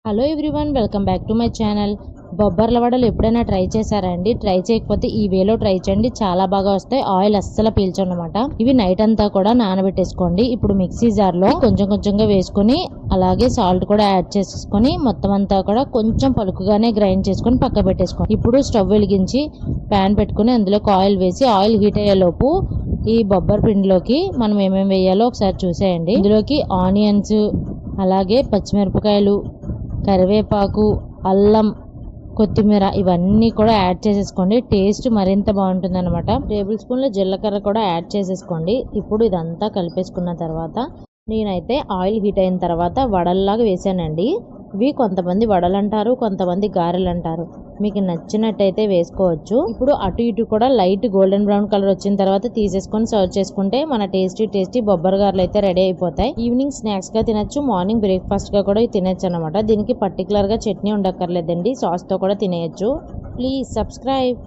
Hello everyone, welcome back to my channel. బొబ్బర్ల వడలు ఎప్పుడైనా ట్రై చేశారా అండి? ట్రై చేయకపోతే ఈ వేలో ట్రై చేయండి, చాలా బాగా వస్తాయి. ఆయిల్ అస్సలు పీల్చనమాట. ఇవి నైట్ అంతా కూడా నానబెట్టేసుకోండి. ఇప్పుడు మిక్సీ జార్ లో కొంచెం కొంచెంగా వేసుకుని అలాగే సాల్ట్ కూడా యాడ్ చేసేసుకొని మొత్తం అంతా కూడా కొంచెం పలుకుగానే గ్రైండ్ చేసుకొని పక్క పెట్టేసుకోండి. ఇప్పుడు స్టవ్ వెలిగించి ప్యాన్ పెట్టుకుని అందులోకి ఆయిల్ వేసి ఆయిల్ హీట్ అయ్యేలోపు ఈ బొబ్బర్ పిండిలోకి మనం ఏమేమి వేయాలో ఒకసారి చూసేయండి. ఇందులోకి ఆనియన్స్, అలాగే పచ్చిమిరపకాయలు, కరివేపాకు, అల్లం, కొత్తిమీర ఇవన్నీ కూడా యాడ్ చేసేసుకోండి. టేస్ట్ మరింత బాగుంటుంది అనమాట. టేబుల్ స్పూన్ల జీలకర్ర కూడా యాడ్ చేసేసుకోండి. ఇప్పుడు ఇదంతా కలిపేసుకున్న తర్వాత నేనైతే ఆయిల్ హీట్ అయిన తర్వాత వడల్లాగా వేసానండి. ఇవి కొంతమంది వడలు అంటారు, కొంతమంది గారెలు అంటారు. మీకు నచ్చినట్టయితే వేసుకోవచ్చు. ఇప్పుడు అటు ఇటు కూడా లైట్ గోల్డెన్ బ్రౌన్ కలర్ వచ్చిన తర్వాత తీసేసుకొని సర్వ్ చేసుకుంటే మన టేస్టీ బొబ్బర్ గారెలు అయితే రెడీ అయిపోతాయి. ఈవినింగ్ స్నాక్స్ గా తినచ్చు, మార్నింగ్ బ్రేక్ఫాస్ట్ గా కూడా తినచ్చు అనమాట. దీనికి పర్టికులర్ గా చట్నీ ఉండక్కర్లేదండి, సాస్ తో కూడా తినేయచ్చు. Please subscribe.